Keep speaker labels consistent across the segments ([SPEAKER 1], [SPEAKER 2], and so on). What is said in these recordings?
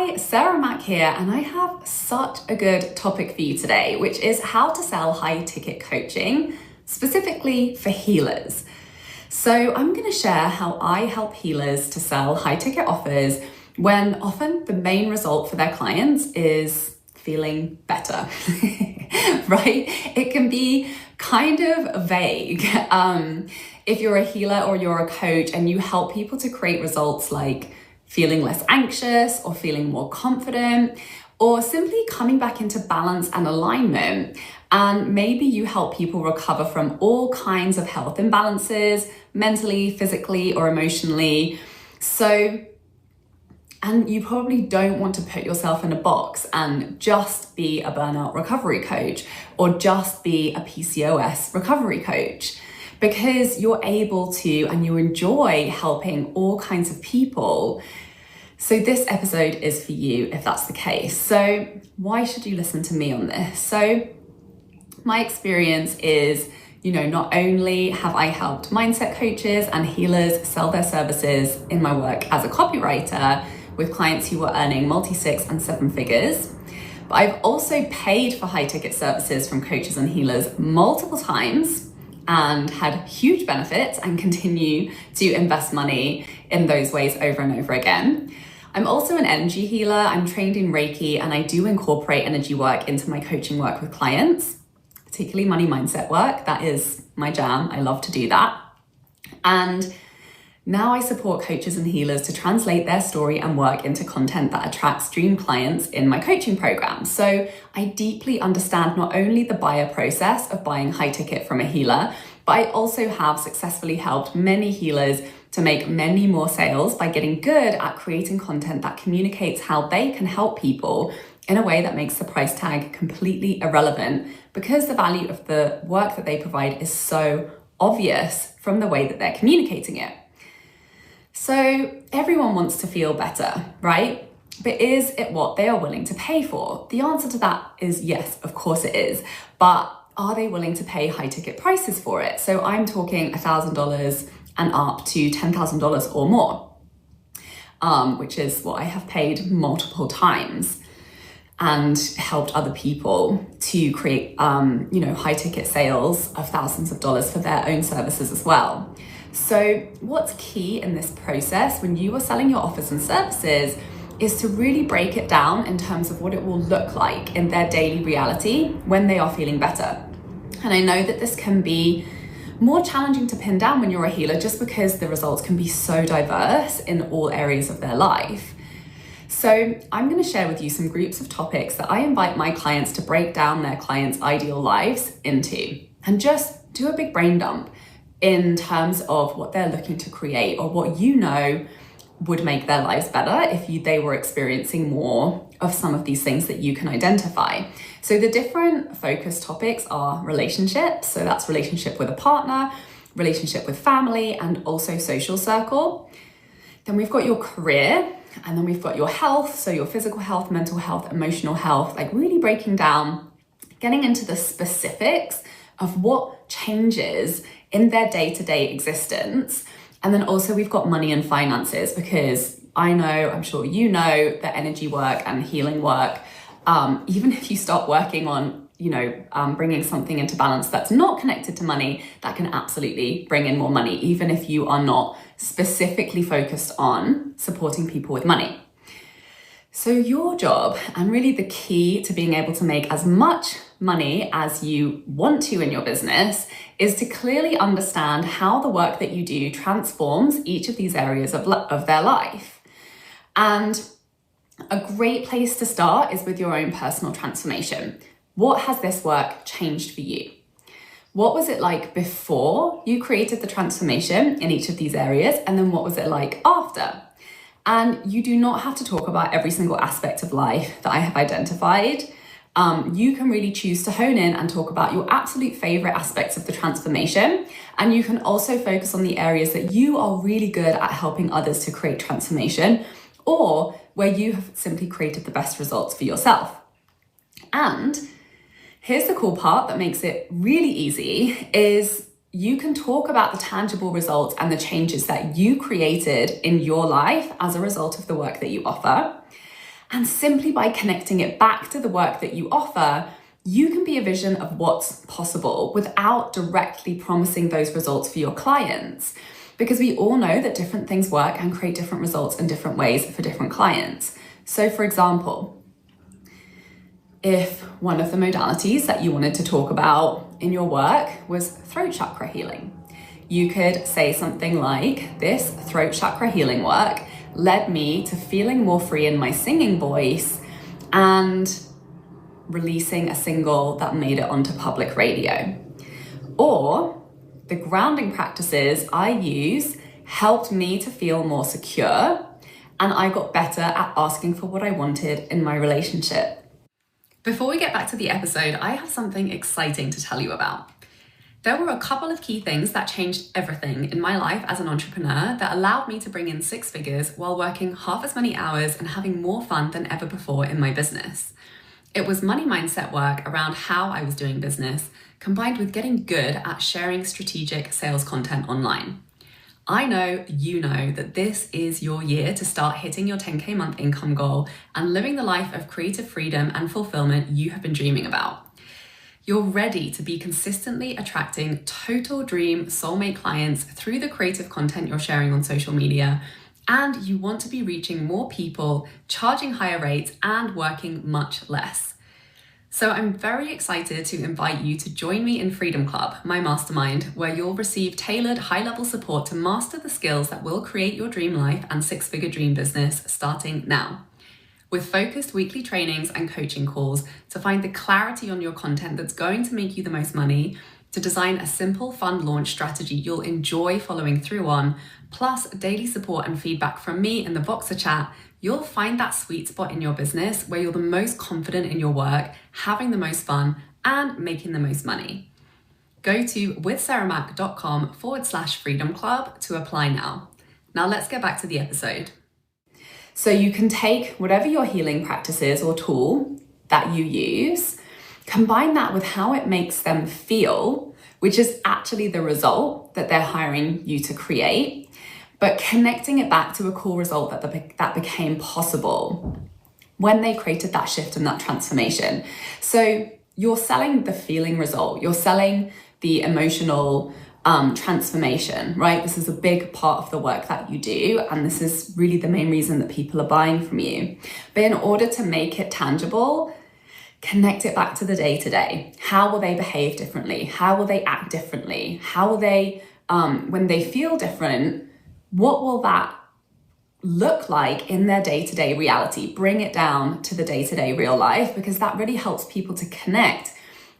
[SPEAKER 1] Hi, Sarah Mack here, and I have such a good topic for you today, which is how to sell high-ticket coaching, specifically for healers. So I'm going to share how I help healers to sell high-ticket offers when often the main result for their clients is feeling better, right? It can be kind of vague. If you're a healer or you're a coach and you help people to create results like feeling less anxious or feeling more confident, or simply coming back into balance and alignment. And maybe you help people recover from all kinds of health imbalances, mentally, physically, or emotionally. And you probably don't want to put yourself in a box and just be a burnout recovery coach or just be a PCOS recovery coach, because you're able to and you enjoy helping all kinds of people. So this episode is for you if that's the case. So why should you listen to me on this? So my experience is, not only have I helped mindset coaches and healers sell their services in my work as a copywriter with clients who were earning multi-six and seven figures, but I've also paid for high ticket services from coaches and healers multiple times and had huge benefits and continue to invest money in those ways over and over again. I'm also an energy healer. I'm trained in Reiki, and I do incorporate energy work into my coaching work with clients, particularly money mindset work. That is my jam. I love to do that. And now I support coaches and healers to translate their story and work into content that attracts dream clients in my coaching program. So I deeply understand not only the buyer process of buying high ticket from a healer, but I also have successfully helped many healers to make many more sales by getting good at creating content that communicates how they can help people in a way that makes the price tag completely irrelevant, because the value of the work that they provide is so obvious from the way that they're communicating it. So everyone wants to feel better, right? But is it what they are willing to pay for? The answer to that is yes, of course it is. But are they willing to pay high ticket prices for it? So I'm talking $1,000 and up to $10,000 or more, which is what I have paid multiple times and helped other people to create, high ticket sales of thousands of dollars for their own services as well. So what's key in this process when you are selling your offers and services is to really break it down in terms of what it will look like in their daily reality when they are feeling better. And I know that this can be more challenging to pin down when you're a healer, just because the results can be so diverse in all areas of their life. So I'm going to share with you some groups of topics that I invite my clients to break down their clients' ideal lives into, and just do a big brain dump in terms of what they're looking to create, or what would make their lives better if they were experiencing more of some of these things that you can identify. So the different focus topics are relationships, so that's relationship with a partner, relationship with family, and also social circle. Then we've got your career, and then we've got your health, so your physical health, mental health, emotional health, like really breaking down, getting into the specifics of what changes in their day-to-day existence. And then also we've got money and finances, because I'm sure you know that energy work and healing work, even if you start working on, bringing something into balance that's not connected to money, that can absolutely bring in more money, even if you are not specifically focused on supporting people with money. So your job, and really the key to being able to make as much money as you want to in your business, is to clearly understand how the work that you do transforms each of these areas of their life. And a great place to start is with your own personal transformation. What has this work changed for you? What was it like before you created the transformation in each of these areas? And then what was it like after? And you do not have to talk about every single aspect of life that I have identified. You can really choose to hone in and talk about your absolute favorite aspects of the transformation. And you can also focus on the areas that you are really good at helping others to create transformation, or where you have simply created the best results for yourself. And here's the cool part that makes it really easy, is you can talk about the tangible results and the changes that you created in your life as a result of the work that you offer. And simply by connecting it back to the work that you offer, you can be a vision of what's possible without directly promising those results for your clients. Because we all know that different things work and create different results in different ways for different clients. So for example, if one of the modalities that you wanted to talk about in your work was throat chakra healing, you could say something like, this throat chakra healing work led me to feeling more free in my singing voice and releasing a single that made it onto public radio. Or the grounding practices I use helped me to feel more secure, and I got better at asking for what I wanted in my relationship. Before we get back to the episode, I have something exciting to tell you about. There were a couple of key things that changed everything in my life as an entrepreneur that allowed me to bring in 6 figures while working half as many hours and having more fun than ever before in my business. It was money mindset work around how I was doing business, combined with getting good at sharing strategic sales content online. I know you know that this is your year to start hitting your 10K month income goal and living the life of creative freedom and fulfillment you have been dreaming about. You're ready to be consistently attracting total dream soulmate clients through the creative content you're sharing on social media, and you want to be reaching more people, charging higher rates, and working much less. So I'm very excited to invite you to join me in Freedom Club, my mastermind, where you'll receive tailored high-level support to master the skills that will create your dream life and 6-figure dream business starting now. With focused weekly trainings and coaching calls to find the clarity on your content that's going to make you the most money, to design a simple, fun launch strategy you'll enjoy following through on, plus daily support and feedback from me in the Voxer chat, you'll find that sweet spot in your business where you're the most confident in your work, having the most fun, and making the most money. Go to withsarahmac.com/freedom club to apply now. Now let's get back to the episode. So you can take whatever your healing practices or tool that you use, combine that with how it makes them feel, which is actually the result that they're hiring you to create, but connecting it back to a cool result that became possible when they created that shift and that transformation. So you're selling the feeling result, you're selling the emotional transformation, right? This is a big part of the work that you do, and this is really the main reason that people are buying from you. But in order to make it tangible, connect it back to the day-to-day. How will they behave differently? How will they act differently? How will they, when they feel different, what will that look like in their day-to-day reality? Bring it down to the day-to-day real life, because that really helps people to connect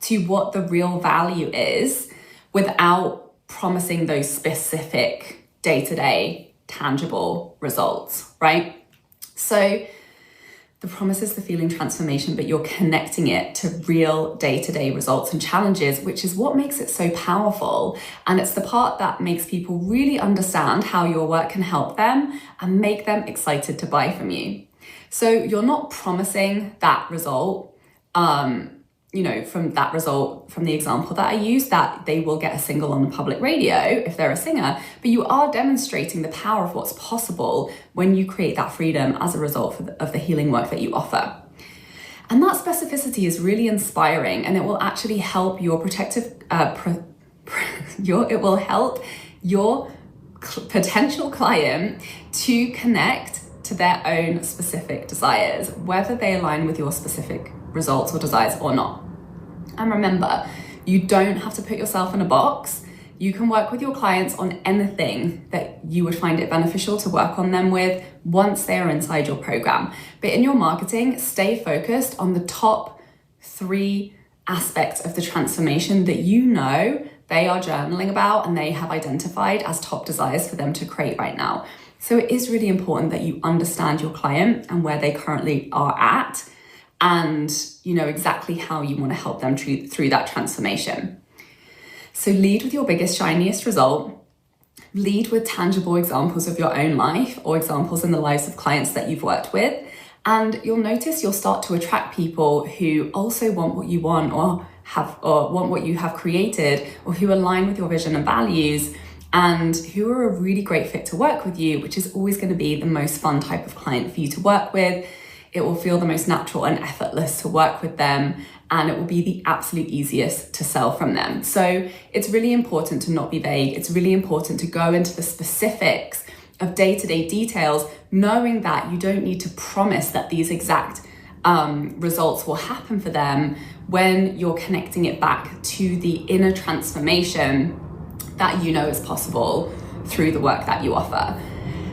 [SPEAKER 1] to what the real value is without promising those specific day-to-day tangible results, right? So the promise is the feeling transformation, but you're connecting it to real day-to-day results and challenges, which is what makes it so powerful. And it's the part that makes people really understand how your work can help them and make them excited to buy from you. So you're not promising that result, from the example that I used, that they will get a single on the public radio if they're a singer, but you are demonstrating the power of what's possible when you create that freedom as a result of the healing work that you offer. And that specificity is really inspiring, and it will actually help your potential client to connect to their own specific desires, whether they align with your specific results or desires or not. And remember, you don't have to put yourself in a box. You can work with your clients on anything that you would find it beneficial to work on them with once they are inside your program. But in your marketing, stay focused on the top 3 aspects of the transformation that you know they are journaling about and they have identified as top desires for them to create right now. So it is really important that you understand your client and where they currently are at, and you know exactly how you want to help them through that transformation. So lead with your biggest, shiniest result. Lead with tangible examples of your own life or examples in the lives of clients that you've worked with. And you'll notice you'll start to attract people who also want what you want or want what you have created, or who align with your vision and values, and who are a really great fit to work with you, which is always going to be the most fun type of client for you to work with. It will feel the most natural and effortless to work with them, and it will be the absolute easiest to sell from them. So it's really important to not be vague. It's really important to go into the specifics of day-to-day details, knowing that you don't need to promise that these exact results will happen for them when you're connecting it back to the inner transformation that you know is possible through the work that you offer.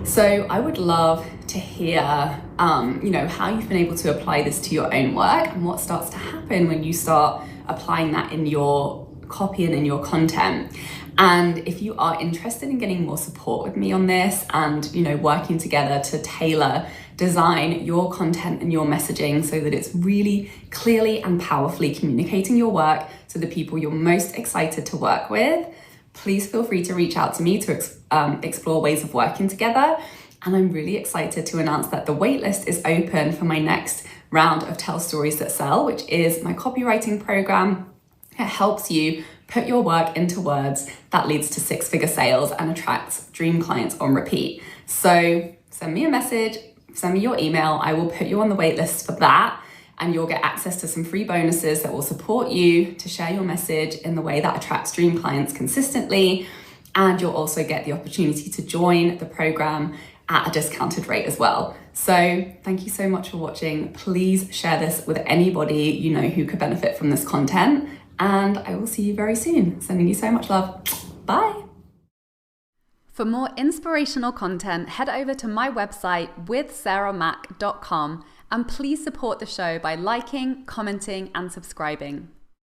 [SPEAKER 1] So I would love to hear, how you've been able to apply this to your own work and what starts to happen when you start applying that in your copy and in your content. And if you are interested in getting more support with me on this and, working together to tailor design your content and your messaging so that it's really clearly and powerfully communicating your work to the people you're most excited to work with, please feel free to reach out to me to explore ways of working together. And I'm really excited to announce that the waitlist is open for my next round of Tell Stories That Sell, which is my copywriting program. It helps you put your work into words that leads to six-figure sales and attracts dream clients on repeat. So send me a message, send me your email. I will put you on the waitlist for that, and you'll get access to some free bonuses that will support you to share your message in the way that attracts dream clients consistently. And you'll also get the opportunity to join the program at a discounted rate as well. So thank you so much for watching. Please share this with anybody you know who could benefit from this content. And I will see you very soon. Sending you so much love. Bye. For more inspirational content, head over to my website withsarahmac.com, and please support the show by liking, commenting, and subscribing.